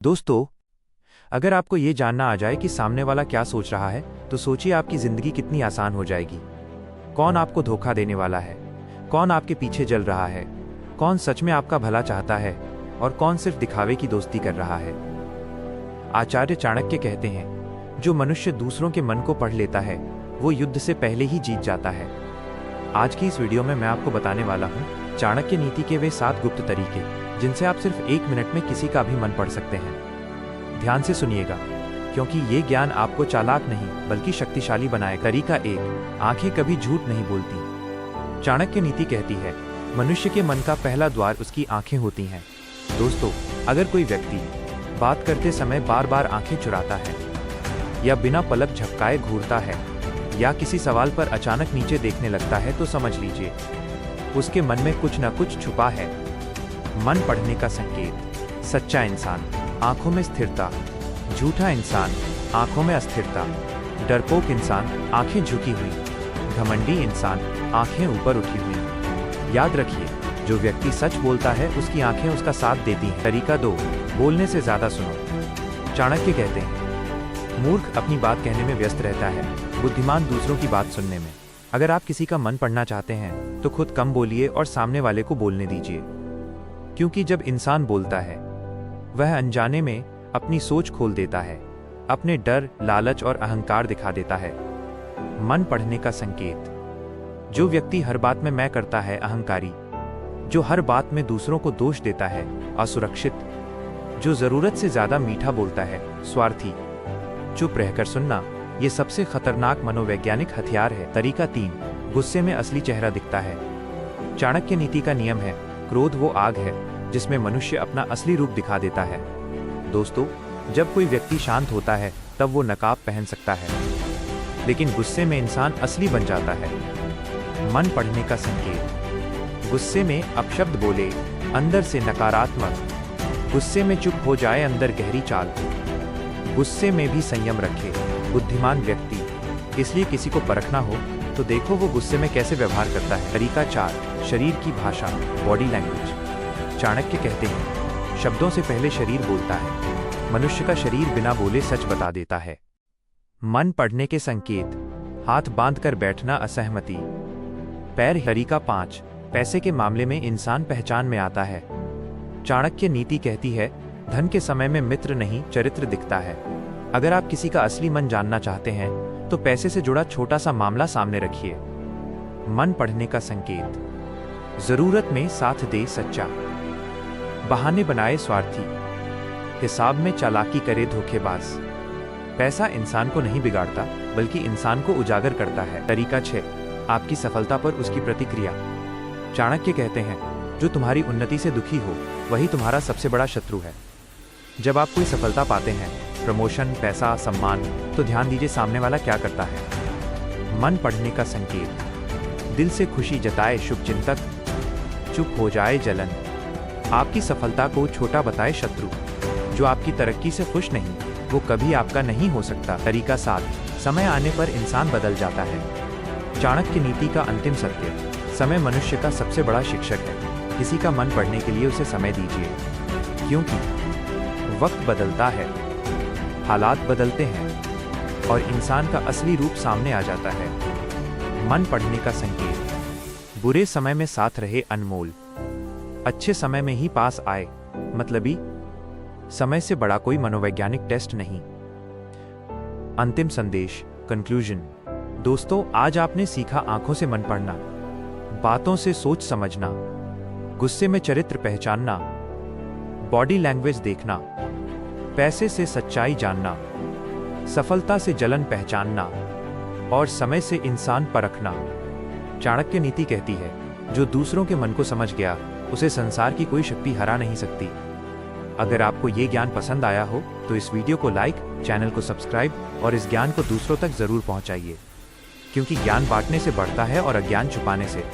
दोस्तों, अगर आपको ये जानना आ जाए कि सामने वाला क्या सोच रहा है, तो सोचिए आपकी जिंदगी कितनी आसान हो जाएगी। कौन आपको धोखा देने वाला है, कौन आपके पीछे जल रहा है, कौन सच में आपका भला चाहता है और कौन सिर्फ दिखावे की दोस्ती कर रहा है। आचार्य चाणक्य कहते हैं, जो मनुष्य दूसरों के मन को पढ़ लेता है वो युद्ध से पहले ही जीत जाता है। आज की इस वीडियो में मैं आपको बताने वाला हूँ चाणक्य नीति के वे 7 गुप्त तरीके जिनसे आप सिर्फ 1 मिनट में किसी का भी मन पढ़ सकते हैं। ध्यान से सुनिएगा, क्योंकि ये ज्ञान आपको चालाक नहीं बल्कि शक्तिशाली बनाएगा। तरीका 1, आंखें कभी झूठ नहीं बोलती। चाणक्य नीति कहती है, मनुष्य के मन का पहला द्वार उसकी आंखें होती हैं। दोस्तों, अगर कोई व्यक्ति बात करते समय बार बार आंखें चुराता है, या बिना पलक झपकाए घूरता है, या किसी सवाल पर अचानक नीचे देखने लगता है, तो समझ लीजिए उसके मन में कुछ न कुछ छुपा है। मन पढ़ने का संकेत। सच्चा इंसान, आंखों में स्थिरता। झूठा इंसान, आंखों में अस्थिरता। डरपोक इंसान, आंखें झुकी हुई। घमंडी इंसान, आंखें ऊपर उठी हुई। याद रखिए, जो व्यक्ति सच बोलता है उसकी आंखें उसका साथ देती हैं। तरीका 2, बोलने से ज्यादा सुनो। चाणक्य कहते हैं, मूर्ख अपनी बात कहने में व्यस्त रहता है, बुद्धिमान दूसरों की बात सुनने में। अगर आप किसी का मन पढ़ना चाहते हैं तो खुद कम बोलिए और सामने वाले को बोलने दीजिए, क्योंकि जब इंसान बोलता है वह अनजाने में अपनी सोच खोल देता है, अपने डर, लालच और अहंकार दिखा देता है। मन पढ़ने का संकेत। जो व्यक्ति हर बात में मैं करता है, अहंकारी। जो हर बात में दूसरों को दोष देता है, असुरक्षित। जो जरूरत से ज्यादा मीठा बोलता है, स्वार्थी। चुप रहकर सुनना, ये सबसे खतरनाक मनोवैज्ञानिक हथियार है। तरीका 3, गुस्से में असली चेहरा दिखता है। चाणक्य नीति का नियम है, क्रोध वो आग है जिसमें मनुष्य अपना असली रूप दिखा देता है। दोस्तों, जब कोई व्यक्ति शांत होता है तब वो नकाब पहन सकता है, लेकिन गुस्से में इंसान असली बन जाता है। मन पढ़ने का संकेत। गुस्से में अपशब्द बोले, अंदर से नकारात्मक। गुस्से में चुप हो जाए, अंदर गहरी चाल। गुस्से में भी संयम रखे। बुद्धिमान व्यक्ति। इसलिए किसी को परखना हो तो देखो वो गुस्से में कैसे व्यवहार करता है। तरीका 4, शरीर की भाषा, बॉडी लैंग्वेज। चाणक्य कहते हैं, शब्दों से पहले शरीर बोलता है। मनुष्य का शरीर बिना बोले सच बता देता है। मन पढ़ने के संकेत। हाथ बांधकर बैठना, असहमति। पैर। तरीका 5, पैसे के मामले में इंसान पहचान में आता है। चाणक्य नीति कहती है, धन के समय में मित्र नहीं, चरित्र दिखता है। अगर आप किसी का असली मन जानना चाहते हैं तो पैसे से जुड़ा छोटा सा मामला सामने रखिए। मन पढ़ने का संकेत। जरूरत में साथ दे, सच्चा। बहाने बनाए, स्वार्थी। हिसाब में चालाकी करे, धोखेबाज। पैसा इंसान को नहीं बिगाड़ता बल्कि इंसान को उजागर करता है। तरीका 6, आपकी सफलता पर उसकी प्रतिक्रिया। चाणक्य कहते हैं, जो तुम्हारी उन्नति से दुखी हो वही तुम्हारा सबसे बड़ा शत्रु है। जब आप कोई सफलता पाते हैं, प्रमोशन, पैसा, सम्मान, तो ध्यान दीजिए सामने वाला क्या करता है। मन पढ़ने का संकेत। दिल से खुशी जताए, शुभचिंतक। चुप हो जाए, जलन। आपकी सफलता को छोटा बताए, शत्रु। जो आपकी तरक्की से खुश नहीं वो कभी आपका नहीं हो सकता। तरीका 7, समय आने पर इंसान बदल जाता है। चाणक्य नीति का अंतिम सत्य। समय मनुष्य का सबसे बड़ा शिक्षक है। किसी का मन पढ़ने के लिए उसे समय दीजिए, क्योंकि वक्त बदलता है, हालात बदलते हैं और इंसान का असली रूप सामने आ जाता है। मन पढ़ने का संकेत। बुरे समय में साथ रहे, अनमोल। अच्छे समय में ही पास आए, मतलबी। समय से बड़ा कोई मनोवैज्ञानिक टेस्ट नहीं। अंतिम संदेश, कंक्लूजन। दोस्तों, आज आपने सीखा आंखों से मन पढ़ना, बातों से सोच समझना, गुस्से में चरित्र पहचानना, बॉडी लैंग्वेज देखना, पैसे से सच्चाई जानना, सफलता से जलन पहचानना और समय से इंसान परखना। चाणक्य नीति कहती है, जो दूसरों के मन को समझ गया उसे संसार की कोई शक्ति हरा नहीं सकती। अगर आपको ये ज्ञान पसंद आया हो तो इस वीडियो को लाइक, चैनल को सब्सक्राइब और इस ज्ञान को दूसरों तक जरूर पहुंचाइए, क्योंकि ज्ञान बांटने से बढ़ता है और अज्ञान छुपाने से।